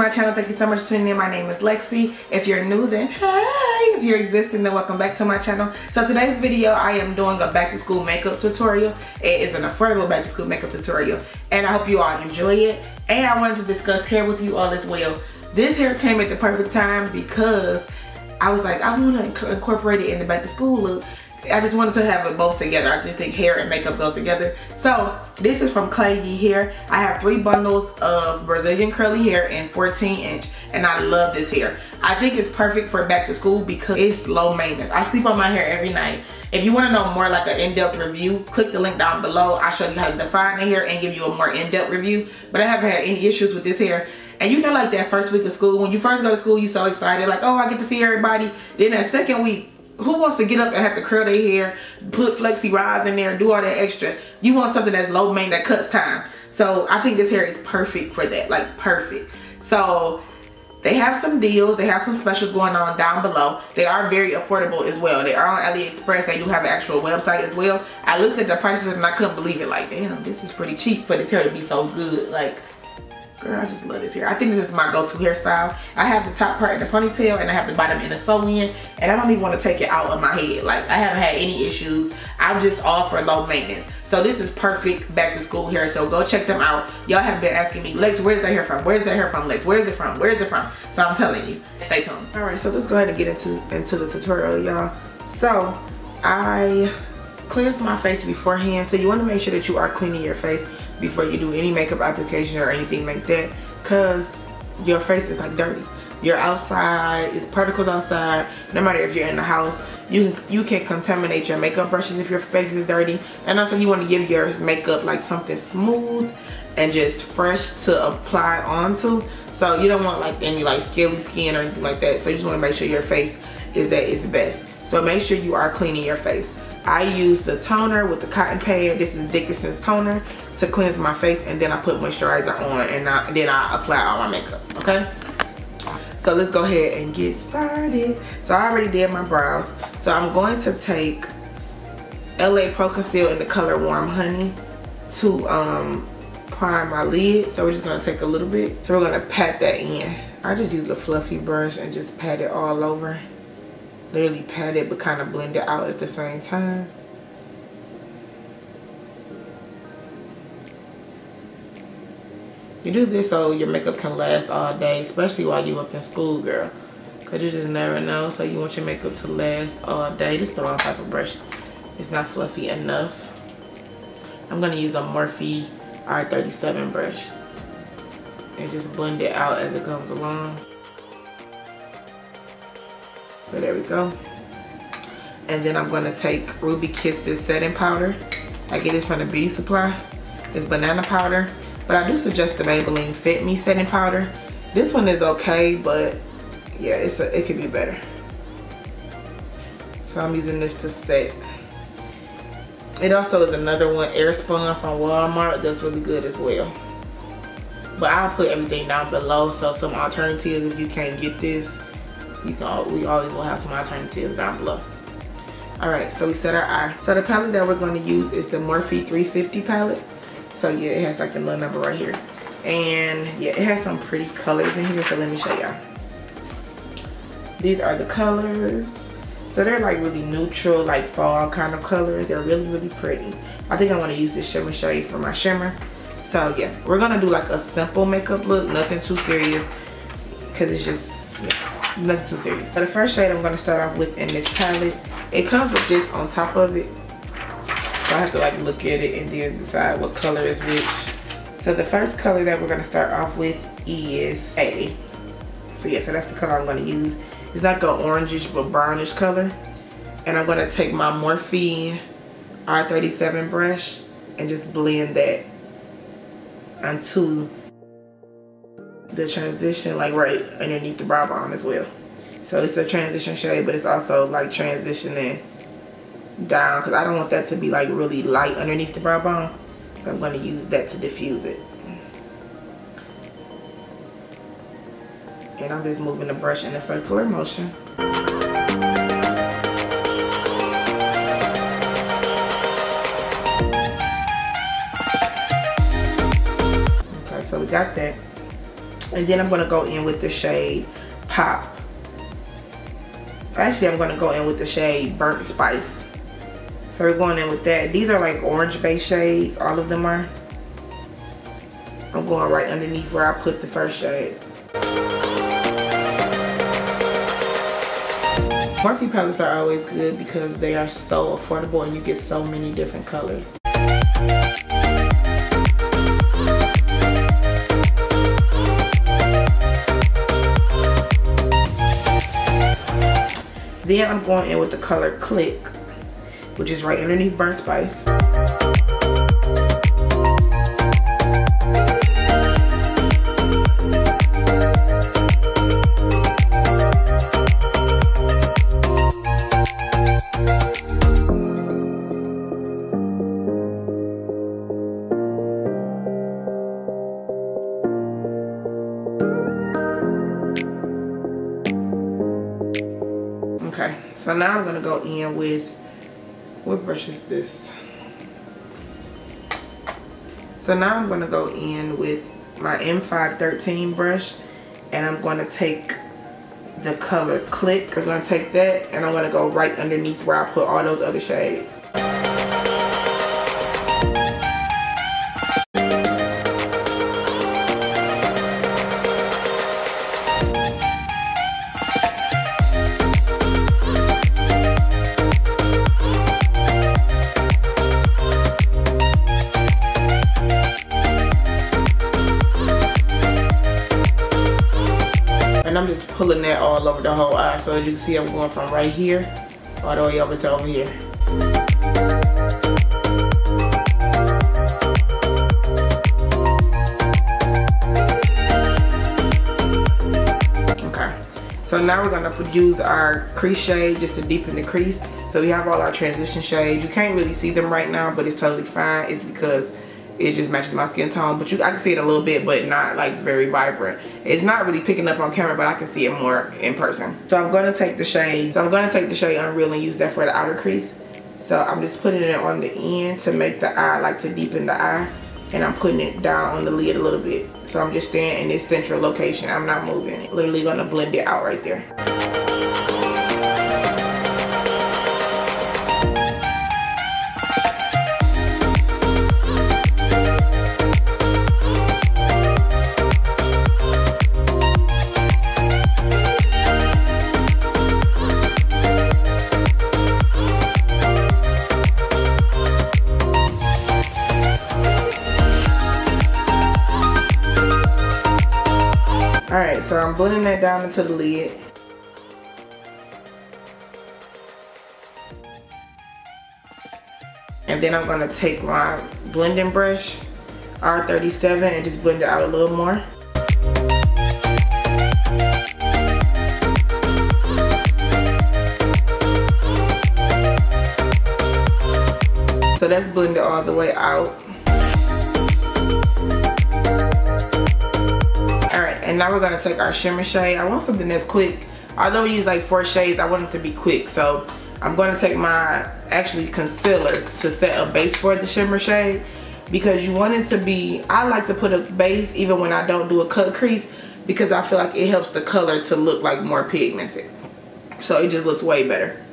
my channel. Thank you so much for tuning in. My name is Lexi. If you're new, then hey. If you're existing, then welcome back to my channel. So today's video, I am doing a back to school makeup tutorial. It is an affordable back to school makeup tutorial, and I hope you all enjoy it. And I wanted to discuss hair with you all as well. This hair came at the perfect time because I was like, I want to incorporate it in the back to school look. I just wanted to have it both together. I just think hair and makeup goes together. So this is from Klaiyi Hair. I have 3 bundles of Brazilian curly hair in 14-inch, and I love this hair. I think it's perfect for back to school because it's low maintenance. I sleep on my hair every night. If you want to know more like an in-depth review, click the link down below. I'll show you how to define the hair and give you a more in-depth review. But I haven't had any issues with this hair. And you know, like that first week of school, when you first go to school, you're so excited, like, oh, I get to see everybody. Then that second week, who wants to get up and have to curl their hair, put flexi rods in there, do all that extra? You want something that's low maintenance, that cuts time. So I think this hair is perfect for that, like perfect. So they have some deals, they have some specials going on down below. They are very affordable as well. They are on AliExpress. They do have an actual website as well. I looked at the prices and I couldn't believe it. Like, damn, this is pretty cheap for this hair to be so good. Like, girl, I just love this hair. I think this is my go-to hairstyle. I have the top part in the ponytail and I have the bottom in the sew-in, and I don't even want to take it out of my head. Like, I haven't had any issues. I'm just all for low maintenance. So this is perfect back to school hair. So go check them out. Y'all have been asking me, Lex, where's that hair from? Where's that hair from, Lex? Where's it from? Where's it from? So I'm telling you, stay tuned. All right, so let's go ahead and get into the tutorial, y'all. So I cleanse my face beforehand. So you want to make sure that you are cleaning your face before you do any makeup application or anything like that, because your face is like dirty. You're outside, it's particles outside. No matter if you're in the house, you can contaminate your makeup brushes if your face is dirty. And also you want to give your makeup like something smooth and just fresh to apply onto. So you don't want like any like scaly skin or anything like that. So you just want to make sure your face is at its best. So make sure you are cleaning your face. I use the toner with the cotton pad. This is Dickinson's toner to cleanse my face, and then I put moisturizer on, and then I apply all my makeup, okay? So let's go ahead and get started. So I already did my brows. So I'm going to take LA Pro Conceal in the color Warm Honey to prime my lid. So we're just gonna take a little bit. So we're gonna pat that in. I just use a fluffy brush and just pat it all over. Literally pat it, but kind of blend it out at the same time. You do this so your makeup can last all day, especially while you're up in school, girl. Because you just never know, so you want your makeup to last all day. This is the wrong type of brush. It's not fluffy enough. I'm going to use a Morphe R37 brush. And just blend it out as it comes along. So there we go. And then I'm going to take Ruby Kisses setting powder. I get this from the beauty supply. It's banana powder. But I do suggest the Maybelline Fit Me setting powder. This one is okay, but yeah, it could be better. So I'm using this to set. It also is another one, Airspun from Walmart. That's really good as well. But I'll put everything down below. So some alternatives, if you can't get this, we always will have some alternatives down below. All right, so we set our eye. So the palette that we're going to use is the Morphe 350 palette. So yeah, it has like a little number right here. And yeah, it has some pretty colors in here, so let me show y'all. These are the colors. So they're like really neutral, like fall kind of colors. They're really, really pretty. I think I want to use this shimmer shade for my shimmer. So yeah, we're gonna do like a simple makeup look, nothing too serious, because it's just, yeah, nothing too serious. So the first shade I'm gonna start off with in this palette, it comes with this on top of it. So I have to like look at it and then decide what color is which. So the first color that we're gonna start off with is A. So yeah, so that's the color I'm gonna use. It's like an orangish but brownish color. And I'm gonna take my Morphe R37 brush and just blend that onto the transition, like right underneath the brow bone as well. So it's a transition shade, but it's also like transitioning down, because I don't want that to be like really light underneath the brow bone. So I'm going to use that to diffuse it. And I'm just moving the brush in a circular motion. Okay, so we got that. And then I'm going to go in with the shade Pop. Actually, I'm going to go in with the shade Burnt Spice. So we're going in with that. These are like orange based shades, all of them are. I'm going right underneath where I put the first shade. Morphe palettes are always good because they are so affordable and you get so many different colors. Then I'm going in with the color Click, which is right underneath Burnt Spice. Okay, so now I'm gonna go in with, what brush is this? So now I'm gonna go in with my M513 brush, and I'm gonna take the color Click. I'm gonna take that and I'm gonna go right underneath where I put all those other shades. And I'm just pulling that all over the whole eye. So as you can see, I'm going from right here all the way over to over here. Okay, so now we're gonna use our crease shade just to deepen the crease. So we have all our transition shades. You can't really see them right now, but it's totally fine. It's because it just matches my skin tone, but I can see it a little bit, but not like very vibrant. It's not really picking up on camera, but I can see it more in person. So I'm gonna take the shade. Unreal and use that for the outer crease. So I'm just putting it on the end to make the eye, like to deepen the eye, and I'm putting it down on the lid a little bit. So I'm just staying in this central location. I'm not moving it. Literally gonna blend it out right there. Alright, so I'm blending that down into the lid. And then I'm going to take my blending brush, R37, and just blend it out a little more. So that's blended all the way out. And now we're gonna take our shimmer shade. I want something that's quick. Although we use like 4 shades, I want it to be quick. So I'm gonna take my concealer to set a base for the shimmer shade, because you want it to be, I like to put a base even when I don't do a cut crease, because I feel like it helps the color to look like more pigmented. So it just looks way better.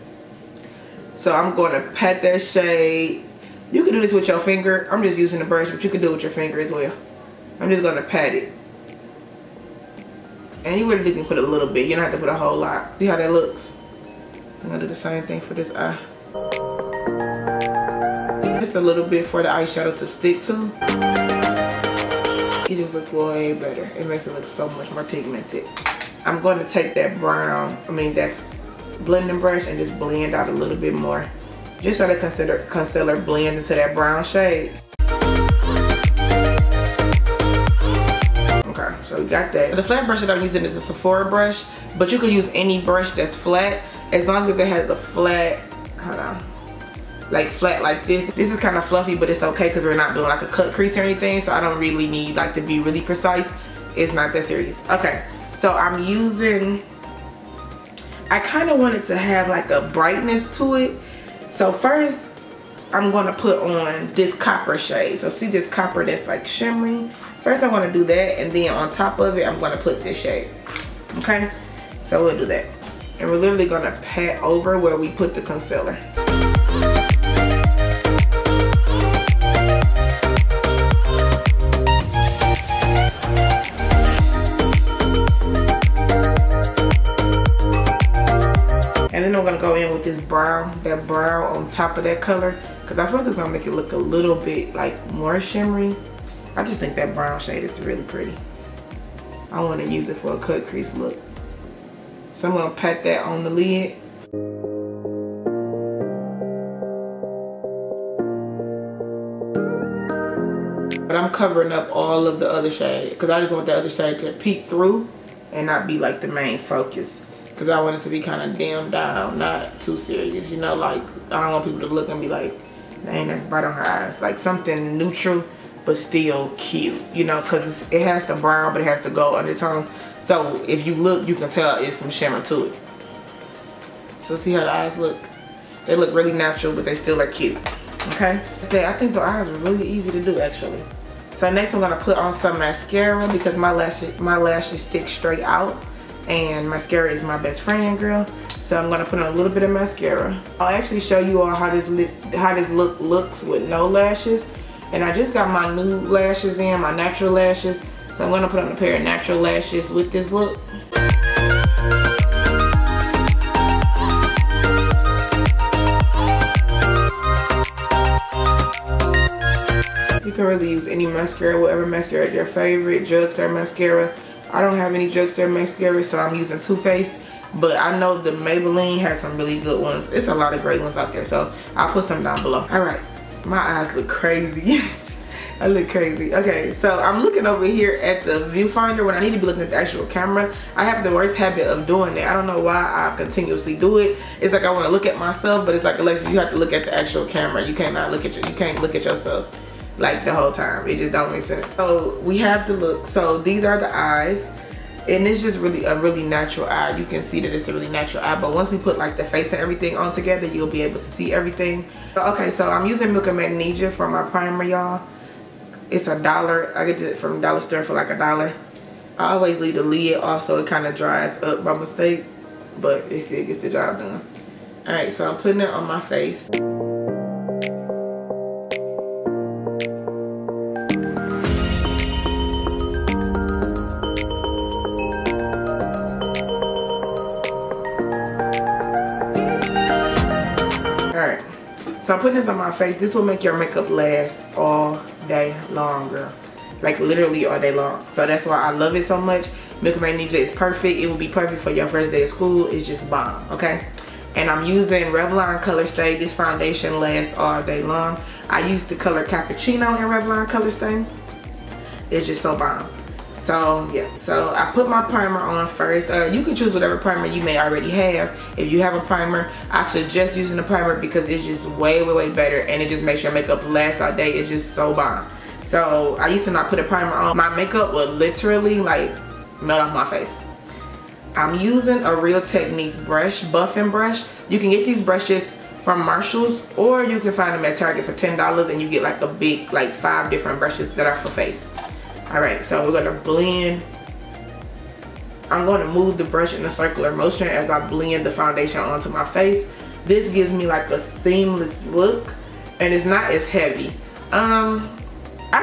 So I'm gonna pat that shade. You can do this with your finger. I'm just using the brush, but you can do it with your finger as well. I'm just gonna pat it. And you literally can put a little bit. You don't have to put a whole lot. See how that looks? I'm gonna do the same thing for this eye. Just a little bit for the eyeshadow to stick to. It just looks way better. It makes it look so much more pigmented. I'm going to take that that blending brush and just blend out a little bit more. Just so the concealer blend into that brown shade. So we got that. The flat brush that I'm using is a Sephora brush, but you can use any brush that's flat as long as it has a flat, like flat like this. This is kind of fluffy, but it's okay because we're not doing like a cut crease or anything, so I don't really need like to be really precise. It's not that serious. Okay, so I'm using, I kind of wanted to have like a brightness to it. So first, I'm going to put on this copper shade. So see this copper that's like shimmery? first I want to do that, and then on top of it I'm going to put this shade. Okay, so we'll do that, and we're literally going to pat over where we put the concealer. And then I'm gonna go in with this brown, that brown on top of that color, because I feel like it's gonna make it look a little bit like more shimmery. I just think that brown shade is really pretty. I want to use it for a cut crease look. So I'm gonna pat that on the lid. But I'm covering up all of the other shade, because I just want the other shade to peek through and not be like the main focus. Because I want it to be kind of dimmed down, not too serious, you know, like I don't want people to look and be like, dang, that's bright on her eyes. Like something neutral but still cute, you know, because it has the brown but it has the gold undertone. So if you look, you can tell it's some shimmer to it. So see how the eyes look? They look really natural, but they still are cute. Okay, I think the eyes were really easy to do actually. So next I'm gonna put on some mascara, because my lashes stick straight out. And mascara is my best friend, girl. So I'm gonna put on a little bit of mascara. I'll actually show you all how this look looks with no lashes. And I just got my new lashes in, my natural lashes. So I'm gonna put on a pair of natural lashes with this look. You can really use any mascara, whatever mascara is your favorite, drugstore mascara. I don't have any drugstore mascara, so I'm using Too Faced, but I know the Maybelline has some really good ones. It's a lot of great ones out there, so I'll put some down below. All right, my eyes look crazy. I look crazy. Okay, so I'm looking over here at the viewfinder when I need to be looking at the actual camera. I have the worst habit of doing that. I don't know why I continuously do it. It's like I want to look at myself, but it's like, Alexa, you have to look at the actual camera. You can't look at yourself like the whole time. It just don't make sense. So we have the look. So these are the eyes, and it's just really a really natural eye. You can see that it's a really natural eye, but once we put like the face and everything on together, you'll be able to see everything. Okay, so I'm using Milk and Magnesia for my primer, y'all. It's $1. I get it from Dollar Store for like $1. I always leave the lid off so it kind of dries up by mistake, but it still gets the job done. All right, so I'm putting it on my face. So I'm putting this on my face. This will make your makeup last all day long, girl. Like literally all day long. So that's why I love it so much. Milk and Magnesia is perfect. It will be perfect for your first day of school. It's just bomb, okay? And I'm using Revlon Color Stay. This foundation lasts all day long. I use the color Cappuccino in Revlon Color Stay. It's just so bomb. So yeah, so I put my primer on first. You can choose whatever primer you may already have. If you have a primer, I suggest using the primer because it's just way better, and it just makes your makeup last all day. It's just so bomb. So I used to not put a primer on. My makeup would literally like melt off my face. I'm using a Real Techniques brush, buffing brush. You can get these brushes from Marshalls, or you can find them at Target for $10, and you get like a big, like 5 different brushes that are for face. Alright, so we're going to blend. I'm going to move the brush in a circular motion as I blend the foundation onto my face. This gives me like a seamless look, and it's not as heavy. I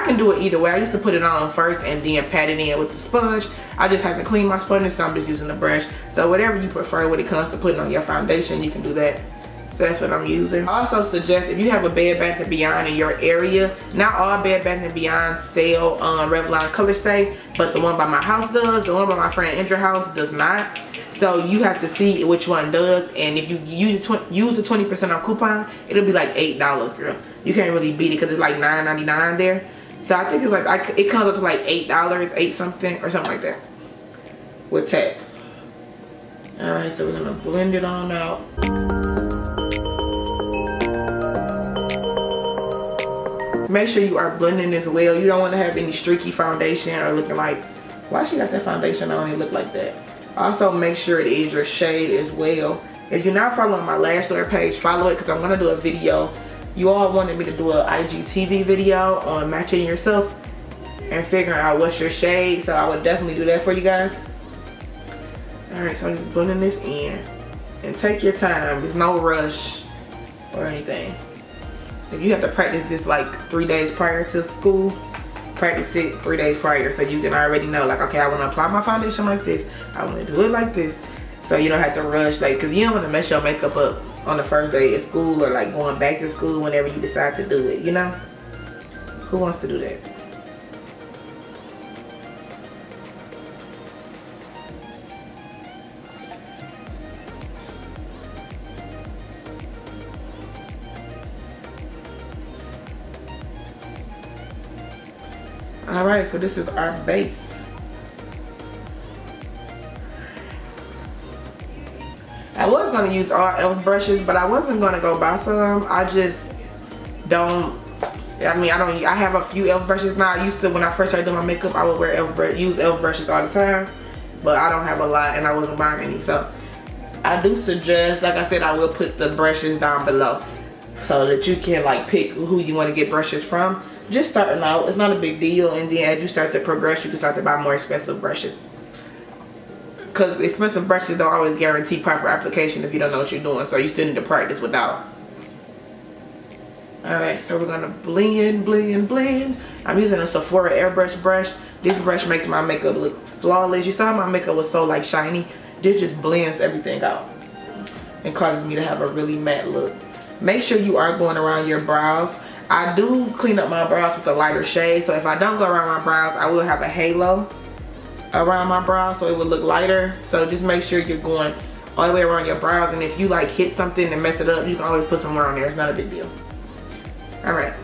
can do it either way. I used to put it on first and then pat it in with the sponge. I just haven't cleaned my sponge, so I'm just using the brush. So whatever you prefer when it comes to putting on your foundation, you can do that. So that's what I'm using. I also suggest if you have a Bed Bath & Beyond in your area, not all Bed Bath & Beyond sell Revlon Color Stay, but the one by my house does. The one by my friend Andrew's house does not. So you have to see which one does, and if you use the 20% off coupon, it'll be like $8, girl. You can't really beat it because it's like $9.99 there. So I think it's like, it comes up to like $8, 8 something or something like that with tax. Alright, so we're gonna blend it on out. Make sure you are blending this well. You don't want to have any streaky foundation or looking like, why she got that foundation on and look like that. Also make sure it is your shade as well. If you're not following my Lash Store page, follow it because I'm going to do a video. You all wanted me to do an IGTV video on matching yourself. and figuring out what's your shade. So I would definitely do that for you guys. Alright, so I'm just blending this in. And take your time. There's no rush or anything. If you have to practice this like 3 days prior to school, practice it 3 days prior so you can already know, like, okay, I want to apply my foundation like this. I want to do it like this. So you don't have to rush, like, because you don't want to mess your makeup up on the first day of school or like going back to school whenever you decide to do it, you know? Who wants to do that? Alright, so this is our base. I was going to use all e.l.f. brushes, but I wasn't going to go buy some. I just don't, I have a few e.l.f. brushes now. I used to, when I first started doing my makeup, I would wear use e.l.f. brushes all the time. But I don't have a lot and I wasn't buying any. So I do suggest, like I said, I will put the brushes down below so that you can like pick who you want to get brushes from. Just starting out, it's not a big deal, and then as you start to progress, you can start to buy more expensive brushes. Because expensive brushes don't always guarantee proper application if you don't know what you're doing, so you still need to practice without. Alright, so we're gonna blend, blend, blend. I'm using a Sephora airbrush brush. This brush makes my makeup look flawless. You saw my makeup was so like shiny. This just blends everything out and causes me to have a really matte look. Make sure you are going around your brows. I do clean up my brows with a lighter shade, so if I don't go around my brows, I will have a halo around my brows so it will look lighter. So just make sure you're going all the way around your brows, and if you like hit something and mess it up, you can always put some more on there. It's not a big deal. Alright,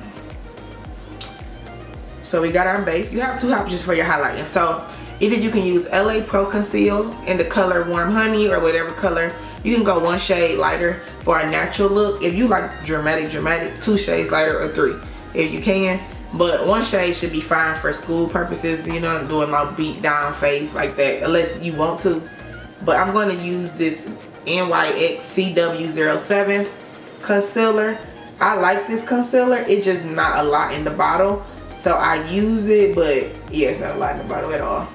so we got our base. You have two options for your highlighting. So either you can use LA Pro Conceal in the color Warm Honey or whatever color. You can go one shade lighter for a natural look. If you like dramatic, 2 shades lighter or 3 if you can. But 1 shade should be fine for school purposes, you know, doing my beat down face like that, unless you want to. But I'm going to use this NYX CW07 concealer. I like this concealer. It's just not a lot in the bottle. So I use it, but yeah, it's not a lot in the bottle at all.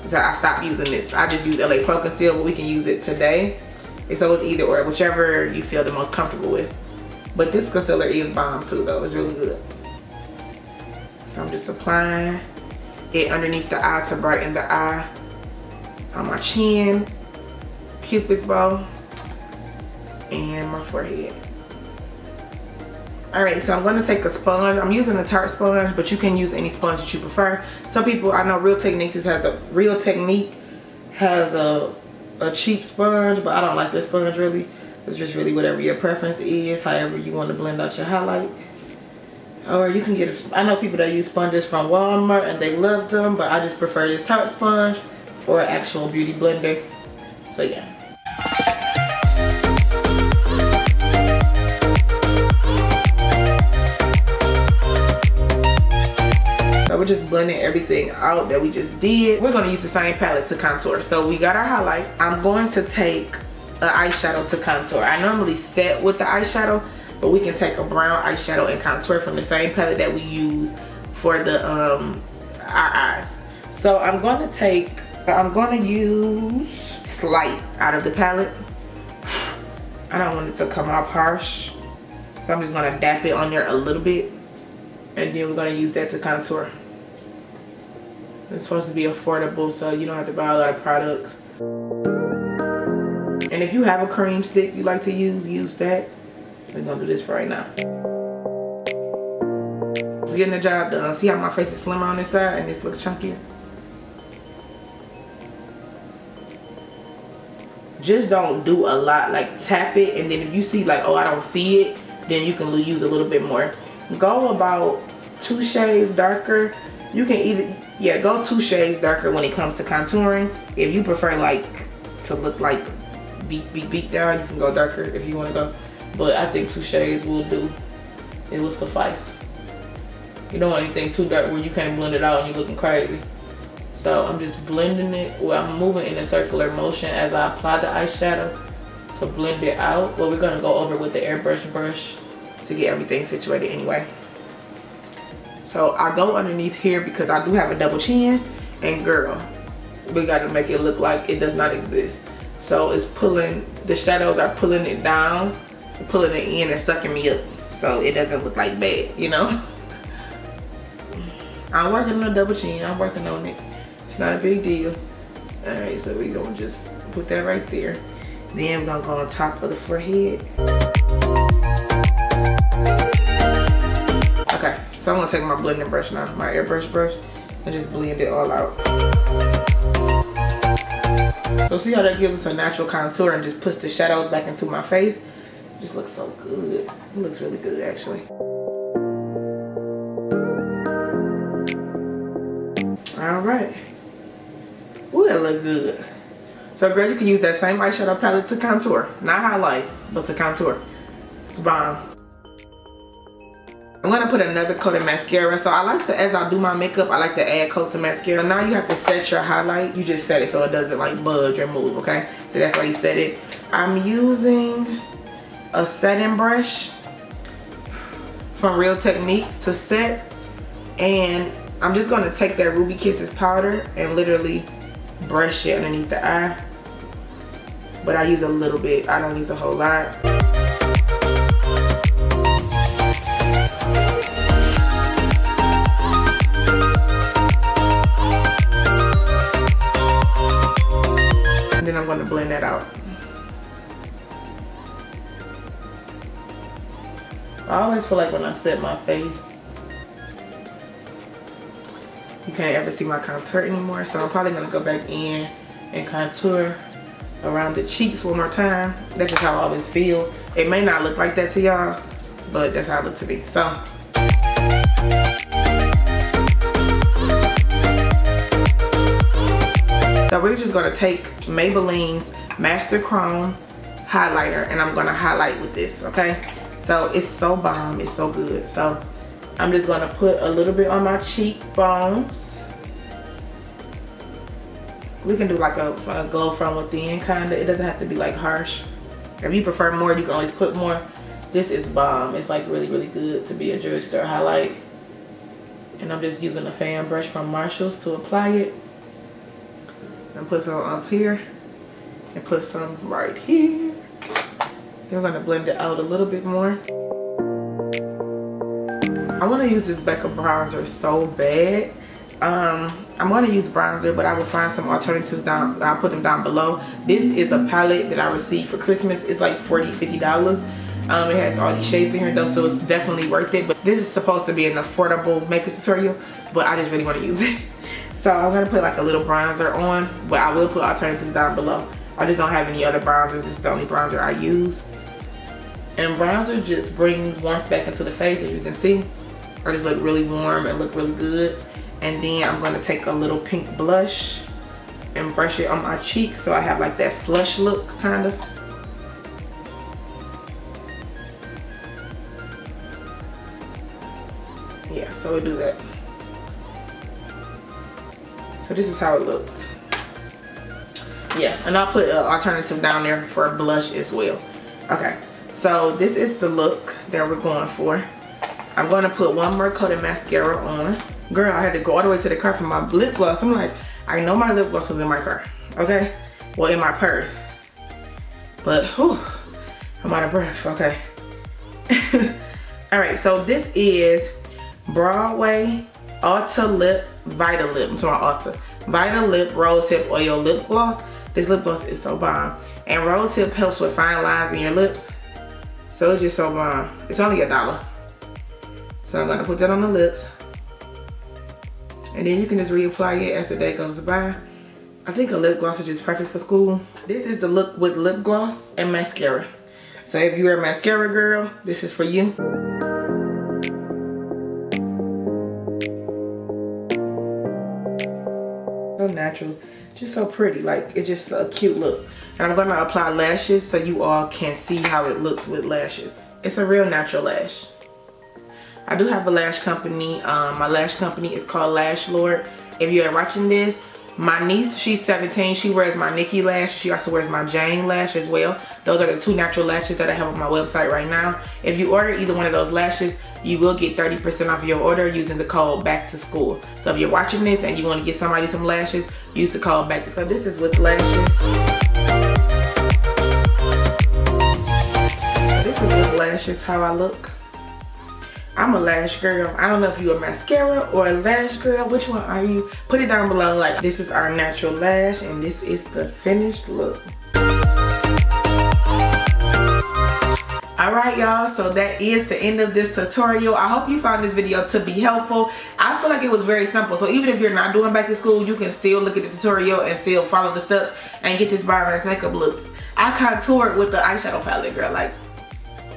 So I stopped using this. I just use LA Pro Conceal, but we can use it today. So it's either or, whichever you feel the most comfortable with. But this concealer is bomb too though, it's really good. So I'm just applying it underneath the eye to brighten the eye, on my chin, Cupid's bow, and my forehead. Alright, so I'm going to take a sponge. I'm using a Tarte sponge, but you can use any sponge that you prefer. Some people, I know Real Technique has a cheap sponge, but I don't like this sponge really. It's just really whatever your preference is, however you want to blend out your highlight. Or you can get, I know people that use sponges from Walmart and they love them, but I just prefer this Tarte sponge or an actual beauty blender. So yeah. So we're just blending everything out that we just did. We're going to use the same palette to contour. So we got our highlight. I'm going to take an eyeshadow to contour. I normally set with the eyeshadow, but we can take a brown eyeshadow and contour from the same palette that we use for the our eyes. So I'm going to use Slight out of the palette. I don't want it to come off harsh, so I'm just going to dap it on there a little bit, and then we're going to use that to contour. It's supposed to be affordable, so you don't have to buy a lot of products. And if you have a cream stick you like to use that. We're gonna do this for right now. It's getting the job done. See how my face is slimmer on this side and this looks chunkier? Just don't do a lot, like tap it, and then if you see like, oh, I don't see it, then you can use a little bit more. Go about 2 shades darker. You can either, yeah, go 2 shades darker when it comes to contouring. If you prefer like to look like beat down, you can go darker if you want to go. But I think 2 shades will do. It will suffice. You don't want anything too dark where you can't blend it out and you're looking crazy. So I'm just blending it. Well, I'm moving in a circular motion as I apply the eyeshadow to blend it out. Well, we're gonna go over with the airbrush brush to get everything situated anyway. So I go underneath here because I do have a double chin, and girl, we gotta make it look like it does not exist. So it's pulling, the shadows are pulling it down, pulling it in and sucking me up. So it doesn't look like bad, you know? I'm working on a double chin, I'm working on it. It's not a big deal. All right, so we're gonna just put that right there. Then I'm gonna go on top of the forehead. Okay, so I'm gonna take my blending brush now, my airbrush brush, and just blend it all out. So see how that gives us a natural contour and just puts the shadows back into my face? It just looks so good. It looks really good actually. All right. Ooh, that look good. So girl, you can use that same eyeshadow palette to contour. Not highlight, but to contour. It's bomb. I'm gonna put another coat of mascara. So I like to, as I do my makeup, I like to add coats of mascara. Now you have to set your highlight. You just set it so it doesn't like budge or move, okay? So that's why you set it. I'm using a setting brush from Real Techniques to set. And I'm just gonna take that Ruby Kisses powder and literally brush it underneath the eye. But I use a little bit, I don't use a whole lot. And then I'm gonna blend that out. I always feel like when I set my face, you can't ever see my contour anymore, so I'm probably gonna go back in and contour around the cheeks one more time. That's just how I always feel. It may not look like that to y'all, but that's how it looks to me. So we're just gonna take Maybelline's Master Chrome highlighter, and I'm gonna highlight with this, okay? So it's so bomb, it's so good. So I'm just gonna put a little bit on my cheekbones. We can do like a glow from within kinda. It doesn't have to be like harsh. If you prefer more, you can always put more. This is bomb. It's like really, really good to be a drugstore highlight. And I'm just using a fan brush from Marshall's to apply it. And put some up here and put some right here. Then we're gonna blend it out a little bit more. I want to use this Becca bronzer so bad. I'm going to use bronzer, but I will find some alternatives down. I'll put them down below. This is a palette that I received for Christmas. It's like $40–50. It has all these shades in here though, so it's definitely worth it. But this is supposed to be an affordable makeup tutorial, but I just really want to use it. So I'm going to put like a little bronzer on, but I will put alternatives down below. I just don't have any other bronzers. This is the only bronzer I use. And bronzer just brings warmth back into the face, as you can see. I just look really warm and look really good. And then I'm gonna take a little pink blush and brush it on my cheeks so I have like that flush look kind of. Yeah, so we do that. So this is how it looks. Yeah, and I'll put an alternative down there for a blush as well. Okay, so this is the look that we're going for. I'm gonna put one more coat of mascara on. Girl, I had to go all the way to the car for my lip gloss. I'm like, I know my lip gloss was in my car, okay? Well, in my purse. But, whew, I'm out of breath, okay. All right, so this is Broadway Ulta Lip Vita Lip. I'm talking Ulta. Vita Lip Rose Hip Oil Lip Gloss. This lip gloss is so bomb. And Rose Hip helps with fine lines in your lips. So it's just so bomb. It's only $1. So I'm gonna put that on the lips. And then you can just reapply it as the day goes by. I think a lip gloss is just perfect for school. This is the look with lip gloss and mascara. So if you're a mascara girl, this is for you. So natural, just so pretty, like it's just a cute look. And I'm gonna apply lashes so you all can see how it looks with lashes. It's a real natural lash. I do have a lash company. My lash company is called Lash Lord. If you're watching this, my niece, she's 17. She wears my Nikki lash. She also wears my Jane lash as well. Those are the two natural lashes that I have on my website right now. If you order either one of those lashes, you will get 30% off your order using the code back to school. So if you're watching this and you want to get somebody some lashes, use the code back to school. This is with lashes. This is with lashes, how I look. I'm a lash girl. I don't know if you're a mascara or a lash girl. Which one are you? Put it down below. Like, this is our natural lash and this is the finished look. Alright y'all, so that is the end of this tutorial. I hope you found this video to be helpful. I feel like it was very simple. So even if you're not doing back to school, you can still look at the tutorial and still follow the steps and get this Maybelline makeup look. I contoured with the eyeshadow palette, girl. Like,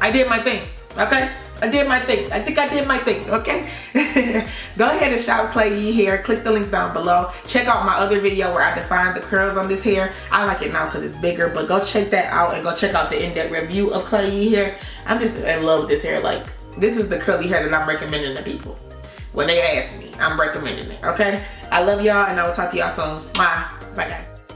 I did my thing, okay? I did my thing. I think I did my thing, okay? Go ahead and shop Klaiyi Hair. Click the links down below. Check out my other video where I defined the curls on this hair. I like it now because it's bigger, but go check that out and go check out the in-depth review of Klaiyi Hair. I'm just in love with this hair. Like, this is the curly hair that I'm recommending to people. When they ask me, I'm recommending it, okay? I love y'all and I will talk to y'all soon. Bye, guys.